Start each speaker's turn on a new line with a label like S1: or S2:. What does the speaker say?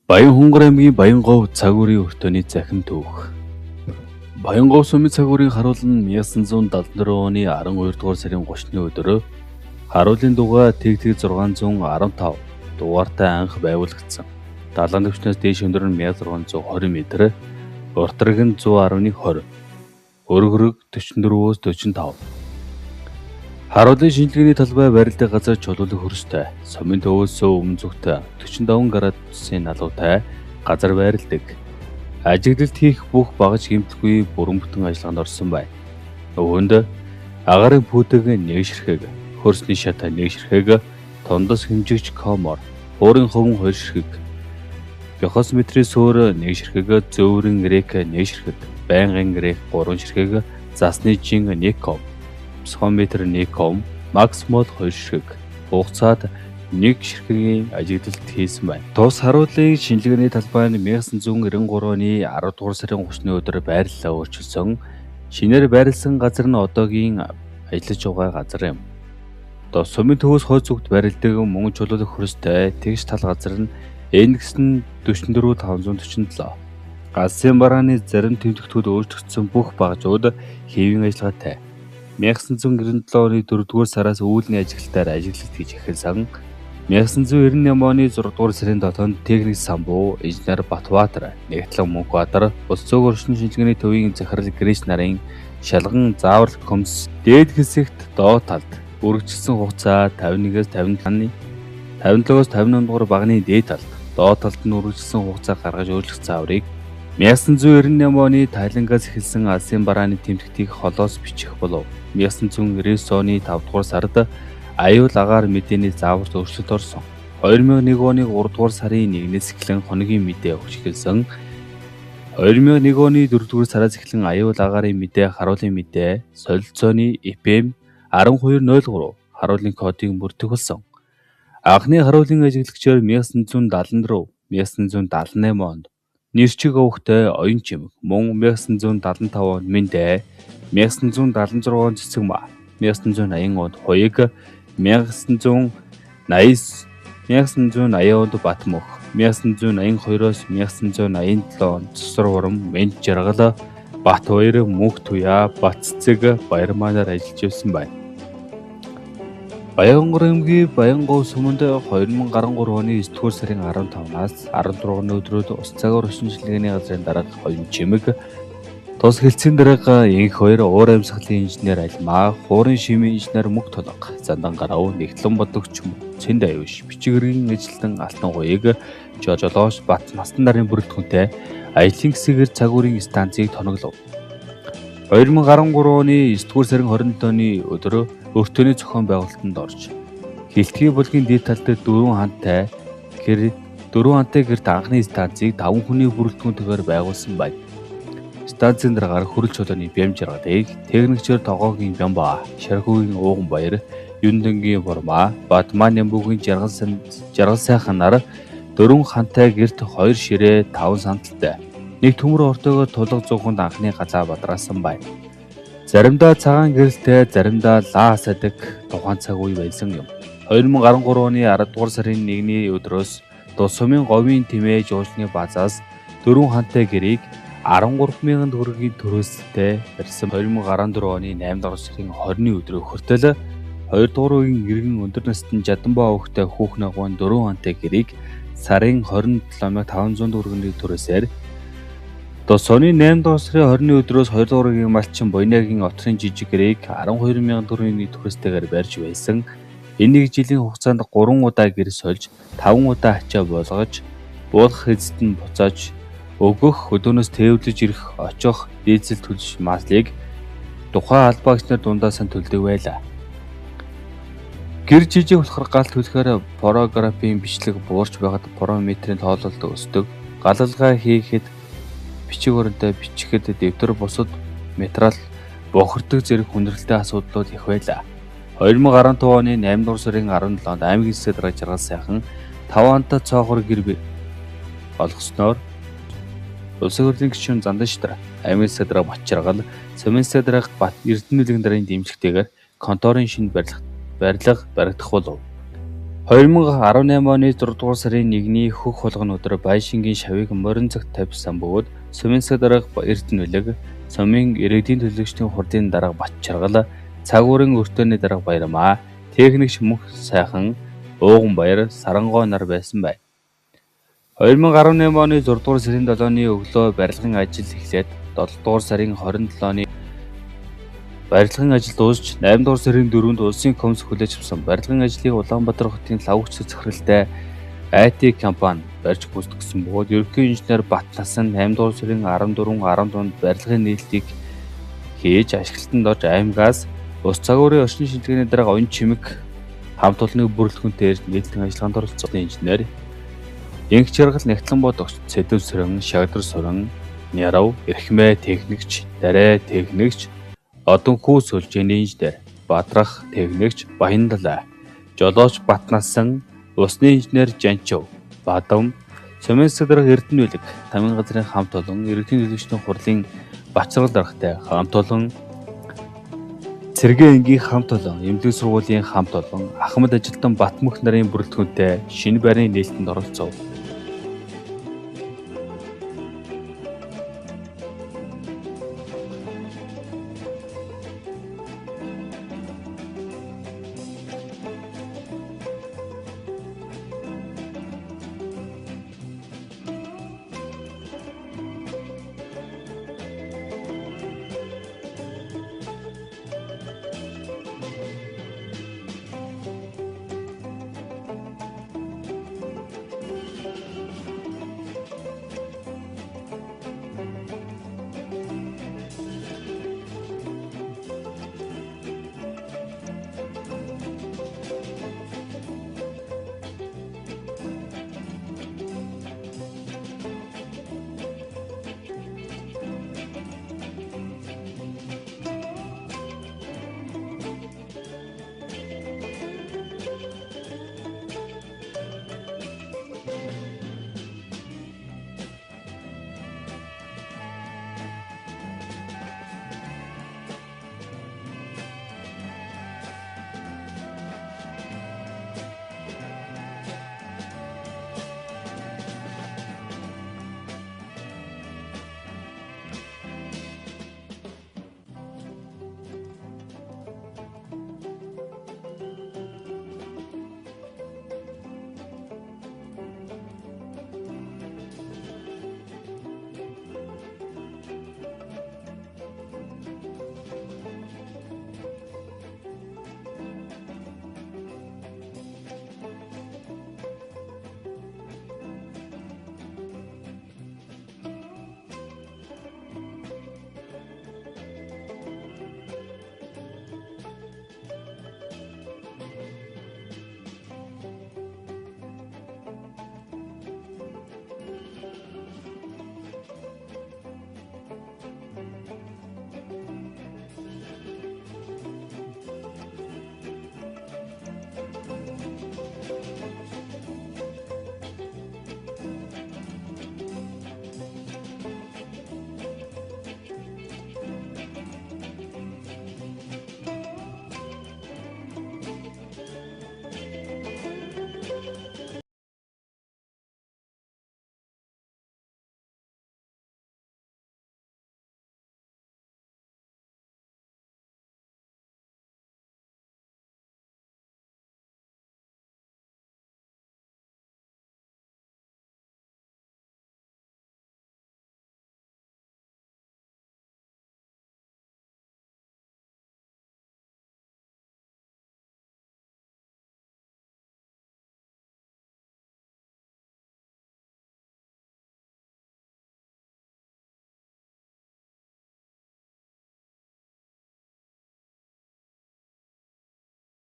S1: Баянхонгор аймгийн Баянгов цагуурийн өртөөний захин түүх. Баянгов сумын цагуурийн харуулн нь 1974 оны 12 дугаар сарын 30-ны өдөр харуулын дугаа Тэгтэг 615 дугаартай анх байгуулагдсан. Далайн түвшнээс дээш өндөр нь 1620 м, уртраг нь 110-20, өргөрөг 44-өөс 45. Харуулын шинжилгээний талбай барилдах газар чулуулах хөрстэй, сумын төвөөс өмнө зүгт 45 градусын налуутай газар байрладаг. Ажиглалт хийх бүх багаж гэмтэлгүй бүрэн бүтэн ажиллагаанд орсон байна. Өвөнд агарын пүүдэг нэг ширхэг, хөрсний шата нэг ширхэг, тундас хэмжигч комор, уурын хөвөн 2 ширхэг, геохос метрийн суур нэг ширхэг, зөөврийн рек нэг ширхэг, байнгын рек 3 ширхэг, засны жин 1 ком, психометр 1 ком, максимол 2 ширхэг, хугацаад 1 ширхэгийн ажиглалт хийсэн байна. Тус харуулын шинжилгээний талбай нь 1993 оны 10 дугаар сарын 30-ны өдөр байрлалаа өөрчилсөн. Шинээр байрласан газар нь одоогийн ажиллаж байгаа газар юм. Тус сумын төвөөс хойд зүгт байрладаг мөн чулуулах хөрстэй тэгш тал газар нь NX нь 44547. Галсын барааны зарим тэмдэгтүүд өөрчлөгдсөн бүх багажууд хэвийн ажиллагаатай. 1997 оны 4 дугаар сараас үүлний ажиглалтаар ажиглалт хийж эхэлсэн. 1998 оны 6 дугаар сарын 7-нд техник самбуу инженер Батбаатар, Нэгтлэн Мөнхбаатар, Улс цог орчин шинжилгээний төвийн захирал Грэш нарын шалган заавар комисс дээд хэсэгт доод талд үргэлжилсэн хугацаа 51-ээс 57-аас 58 дугаар багны дээд талд, доод талд нь үргэлжилсэн хугацаа гаргаж өөрчлөх зааврыг 1998 оны Тайлангаас эхэлсэн алсын барааны тэмдэгтийг холоос бичих болов. 1999 оны 5 дугаар сард аюул агаар мэдээний зааварт өөрчлөлт орсон. 2001 оны 3 дугаар сарын 1-ээс эхлэн хоногийн мэдээ өгч эхэлсэн. 2001 оны 4 дугаар сараас эхлэн аюул агаарын мэдээ, харуулын мэдээ, солилцооны EPM 1203 харуулын кодыг мөрдөх болсон. Анхны харуулын ажиглагчаар 1974, 1978 онд нэрчиг өвгтэй оюун чимэг, мөн 1975 онд Мэндэ, 1976 онд Цэцэг маа, 1980 онд Хуяг, 1980 онд Батмөх, 1982-оос 1987 онд Цусар урам, Мэнд жаргал, Бат баяр, Мөнх туяа, Бат цэцэг, Баярманаар ажиллаж явсан байна. Баянгор аймгийн Баянгов суманд 2013 оны 9 дугаар сарын 15-наас 16-ны өдрүүд ус цагаар орчин шинжилгээний газрын дарга оюун чимэг, тус хэлцгийн дарга инх 2, уур амьсгалын инженер Алимаа, хуурын шимийн инженер Мөнх Толонго, Зандан гарав, Нэгтлэн бодогч Цэнд аюуш, бичигэргийн ажилтан Алтан Хуяг, Жожолоош, Бат насны нарын бүрэлдэхүүнтэй аялын хэсгээр цагуурийн станцыг тоноглов. 2013 оны 9 дугаар сарын 27-ны өдөр өртөөний зохион байгуулалтанд орж хилтгий булгийн дээд талд 4 хантай гэрт анхны станцыг 5 хүний бүрэлдэхүүнтэйгээр байгуулсан байна. Станцын дараагаар хөрөл чулууны бям жаргалыг техникчээр Тогоогийн Бямба, Шархүүгийн Ууган баяр, Юндэнгийн Бурмаа, Бадман Нямбугийн жаргал сайхан нар 4 хантай гэрт 2 ширээ 5 сандалтай нэг төмөр ортойгоор тулга зууханд анхны галаа бадраасан байна. Заримдаа цагаан гэрэлтэй, заримдаа лаа садаг тухайн цаг үе байсан юм. 2013 оны 10 дугаар сарын 1-ний өдрөөс тус сумын говийн тэмээ жуулчны базаас 4 хантай гэрийг 13,000 төгрөгийн төрөөстэй барьсан. 2014 оны 8 дугаар сарын 20-ны өдрөө хүртэл 2 дугаар үеийн гэргэн өндөр насны Жаданбаа өвгтэй хүүхэн агуун 4 хантай гэрийг сарын 27,500 төгрөгийн төрөөсөөр тус оны 8 дугаар сарын 20-ны өдрөөс 2 дугаар үеийн малчин Буйнагийн отрын жижиг гэрийг 12,000 төгрөгийн төрөөстэйгээр барьж байсан. Энэ нэг жилийн хугацаанд 3 удаа гэр сольж, 5 удаа ачаа болгож, буулгах эзэд нь буцааж өгөх, өдөөнөөс тээвлэж ирэх, очих, дийзел төлж маслыг тухайн албаагч нар дундаас нь төлдөг байлаа. Гэр жижиг болохоор гал төлөхөөр порографийн бичлэг буурч байгаад параметрийн тоололт өсдөг. Галалгаа хийхэд бичиг баримтаа бичихэд дэвтэр бусад материал бохирдог зэрэг хүндрэлтэй асуудлууд их байлаа. 2015 оны 8 дугаар сарын 17-нд аймгийн засаг дарга жаргал сайхан 5 хантай цоохор гэр олгосноор улсын хурлын гишүүн Зандан Шидар, аймгийн засаг дарга Бат жаргал, сумын засаг дарга Бат Эрдэнэ нүүлгэн дарын дэмжлэгтэйгээр конторын шинэ барилга баригдах болов. 2018 оны 6 дугаар сарын 1-ний хөх хулганы өдөр Байшингийн шавийг морин цагт тавьсан бөгөөд Сумынсаг дараах Эрдэнэлэг, Сумын иргэдийн төлөөлөгчдийн хурлын дарга Батчаргал, Цагуурын өртөөний дарга Баярмаа, техникч Мөнх Сайхан, Ууганбаяр, Сарангой нар байсан байна. 2018 оны 6 дугаар сарын 7-ны өглөө барилгын ажил эхлээд 7 дугаар сарын 27-ны барилгын ажил дуусч 8 дугаар сарын 4-нд улсын комисс хүлээж авсан барилгын ажлыг Улаанбаатар хотын лавгч захиралтай IT компани барьж гүйцэтгсэн бөгөөд ерөнхий инженер Батнасан 8 дугаар сарын 14-15-нд барилгын нийлтийг хийж ашиглалтанд орж аймгаас ус цагуурын орчин шинжилгээний дарга Оюн Чимэг хамт олонны бүрэлдэхүүнтэй ирж нийтлэн ажиллагаанд оролцсон инженер Инх Жаргал Нягтланбод огт Сэдэв Сүрэн, Шагдар Сүрэн, Нярав, Эрхмээ техникч, Дарай техникч, Одонхүү сүлжээний инженер, Бадрах техникч, Баяндал, Жолооч Батнасан, усны инженер Жанчов, Бадам, Сумынсаг дараах Эрдэнэлэг, Тамгин газрын хамт олон, иргэдийн төлөөлөгчдийн хурлын Бачаргал даргатай хамт олон, Цэргийн ангийн хамт олон, эмнэлэг сургуулийн хамт олон, Ахмад Ажилтан Батмөх нарын бүрэлдэхүүнтэй шинэ байрны нээлтэнд оролцов.